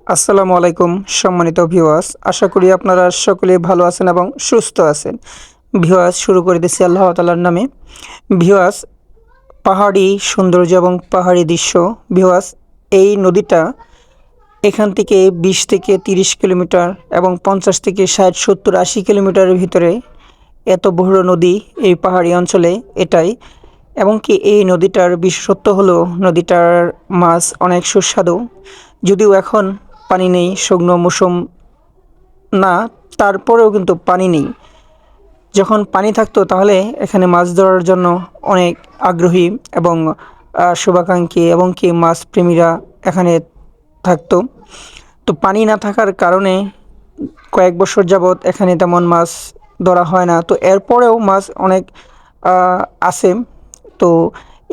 আসসালামু আলাইকুম সম্মানিত ভিউয়ার্স, আশা করি আপনারা সকলে ভালো আছেন এবং সুস্থ আছেন। ভিউয়ার্স, শুরু করে দিচ্ছি আল্লাহ তাআলার নামে। ভিউয়ার্স, পাহাড়ি সৌন্দর্য এবং পাহাড়ি দৃশ্য। ভিউয়ার্স, এই নদীটা এখান থেকে 20 থেকে 30 কিলোমিটার এবং 50 থেকে 60, 70, 80 কিলোমিটারের ভিতরে এত বড় নদী এই পাহাড়ি অঞ্চলে এটাই। এবং কি এই নদীটার বিশেষত্ব হলো নদীটার মাছ অনেক সুস্বাদু। যদিও এখন পানি নেই, শুকনো মৌসুম না, তারপরেও কিন্তু পানি নেই। যখন পানি থাকতো তাহলে এখানে মাছ ধরার জন্য অনেক আগ্রহী এবং শুভাকাঙ্ক্ষী এবং কি মাছ প্রেমীরা এখানে থাকতো। তো পানি না থাকার কারণে কয়েক বছর যাবৎ এখানে তেমন মাছ ধরা হয় না। তো এরপরেও মাছ অনেক আছে। তো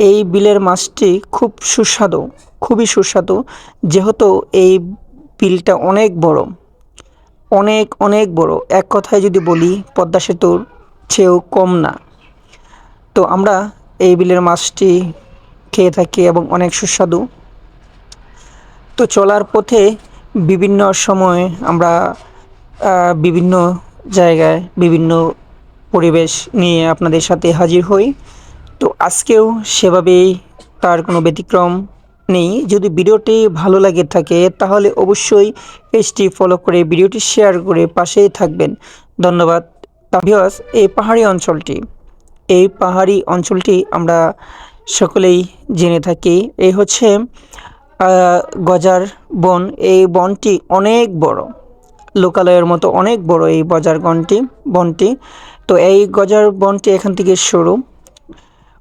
এই বিলের মাছটি খুব সুস্বাদু, খুবই সুস্বাদু, যেহেতু এই বিলটা অনেক বড়, অনেক অনেক বড়। এক কথায় যদি বলি পদ্মা সেতুর চেয়েও কম না। তো আমরা এই বিলের মাছটি খেয়ে থাকি এবং অনেক সুস্বাদু। তো চলার পথে বিভিন্ন সময় আমরা বিভিন্ন জায়গায় বিভিন্ন পরিবেশ নিয়ে আপনাদের সাথে হাজির হই। তো আজকেও সেভাবেই, তার কোনো ব্যতিক্রম নেই। যদি ভিডিওটি ভালো লাগে থাকে তাহলে অবশ্যই পেজটি ফলো করে ভিডিওটি শেয়ার করে পাশেই থাকবেন। ধন্যবাদ। ভিউয়ার্স, এই পাহাড়ি অঞ্চলটি আমরা সকলেই জেনে থাকি। এই হচ্ছে গজার বন। এই বনটি অনেক বড়, লোকালয়ের মতো অনেক বড় এই বনটি। তো এই গজার বনটি এখান থেকে শুরু,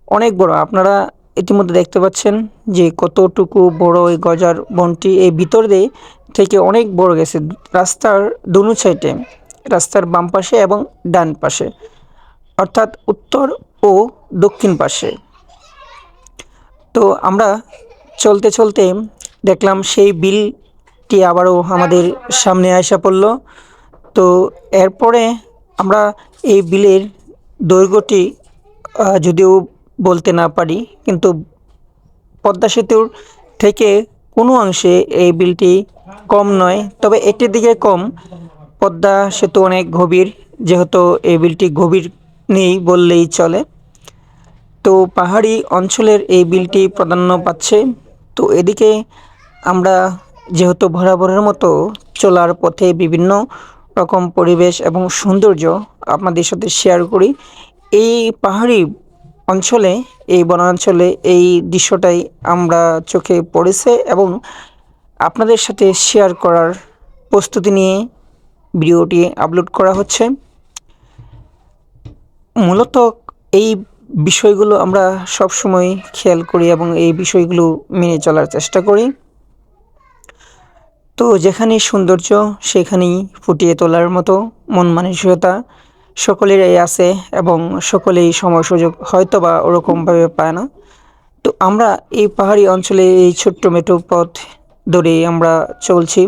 অনেক বড়। আপনারা ইতিমধ্যে দেখতে পাচ্ছেন যে কতটুকু বড় এই গজার বনটি। এই ভিতর দিয়ে থেকে অনেক বড় গেছে, রাস্তার দুনো সাইডে, রাস্তার বাম পাশে এবং ডান পাশে, অর্থাৎ উত্তর ও দক্ষিণ পাশে। তো আমরা চলতে চলতে দেখলাম সেই বিলটি আবারও আমাদের সামনে আসা পড়ল। তো এরপরে আমরা এই বিলের দৈর্ঘ্যটি যদিও বলতে না পারি, কিন্তু পদ্মা সেতুর থেকে কোনো অংশে এই বিলটি কম নয়, তবে এটির দিকে কম। পদ্মা সেতু অনেক গভীর, যেহেতু এই বিলটি গভীর নেই বললেই চলে। তো পাহাড়ি অঞ্চলের এই বিলটি প্রাধান্য পাচ্ছে। তো এদিকে আমরা যেহেতু বরাবরের মতো চলার পথে বিভিন্ন রকম পরিবেশ এবং সৌন্দর্য আপনাদের সাথে শেয়ার করি। এই পাহাড়ি অঞ্চলে, এই বনাঞ্চলে এই দৃশ্যটাই আমরা চোখে পড়েছে এবং আপনাদের সাথে শেয়ার করার প্রস্তুতি নিয়ে ভিডিওটি আপলোড করা হচ্ছে। মূলত এই বিষয়গুলো আমরা সবসময় খেয়াল করি এবং এই বিষয়গুলো মেনে চলার চেষ্টা করি। তো যেখানেই সৌন্দর্য সেখানেই ফুটিয়ে তোলার মতো মন মানসিকতা সকলেরই আছে এবং সকলেই সময় সুযোগ হয়তো বা ওরকমভাবে পায় না। তো আমরা এই পাহাড়ি অঞ্চলে এই ছোট্ট মেঠো পথ ধরে আমরা চলছি।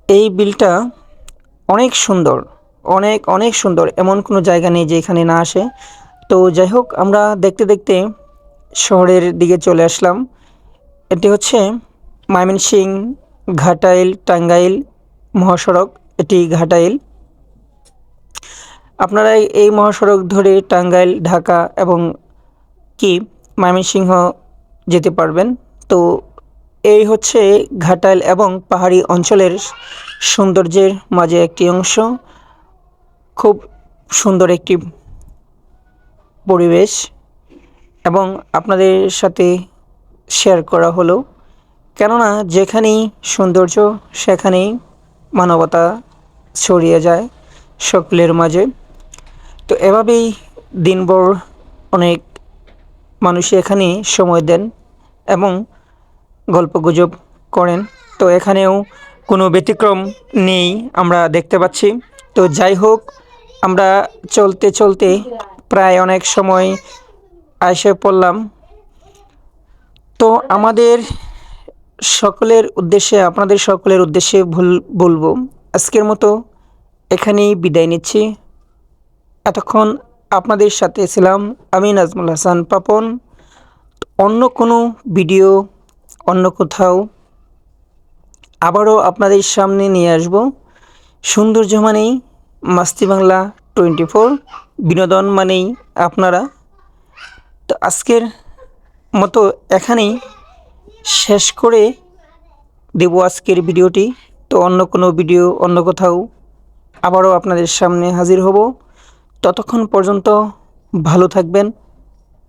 এই বিলটা অনেক সুন্দর, অনেক অনেক সুন্দর, এমন কোনো জায়গা নেই যে এখানে না আসে। তো যাই হোক, আমরা দেখতে দেখতে শহরের দিকে চলে আসলাম। এটি হচ্ছে ময়মনসিংহ ঘাটাইল টাঙ্গাইল মহাসড়ক। এটি ঘাটাইল। আপনারা এই মহাসড়ক ধরে টাঙ্গাইল, ঢাকা এবং কি ময়মনসিংহ যেতে পারবেন। তো এই হচ্ছে ঘাটাইল এবং পাহাড়ি অঞ্চলের সৌন্দর্যের মাঝে একটি অংশ। খুব সুন্দর একটি পরিবেশ এবং আপনাদের সাথে শেয়ার করা হলো, কেননা যেখানেই সৌন্দর্য সেখানেই মানবতা ছড়িয়ে যায় সকলের মাঝে। তো এভাবেই দিনভর অনেক মানুষ এখানে সময় দেন এবং গল্পগুজব করেন। তো এখানেও কোনো ব্যতিক্রম নেই আমরা দেখতে পাচ্ছি। তো যাই হোক, আমরা চলতে চলতে প্রায় অনেক সময় এসে পড়লাম। তো আমাদের সকলের উদ্দেশ্যে, আপনাদের সকলের উদ্দেশ্যে বলবো, আজকের মতো এখানেই বিদায় নিচ্ছি। এতক্ষণ আপনাদের সাথে ছিলাম আমি, নাজমুল হাসান পাপন। অন্য কোনো ভিডিও, অন্য কোথাও আবারও আপনাদের সামনে নিয়ে আসব। সৌন্দর্য মানেই মাস্তি বাংলা 24, বিনোদন মানেই আপনারা। তো আজকের মতো এখানেই শেষ করে দেব আজকের ভিডিওটি। তো অন্য কোনো ভিডিও অন্য কোথাও আবারও আপনাদের সামনে হাজির হব। ততক্ষণ পর্যন্ত ভালো থাকবেন,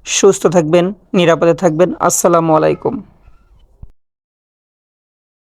সুস্থ থাকবেন, নিরাপদে থাকবেন। আসসালামু আলাইকুম।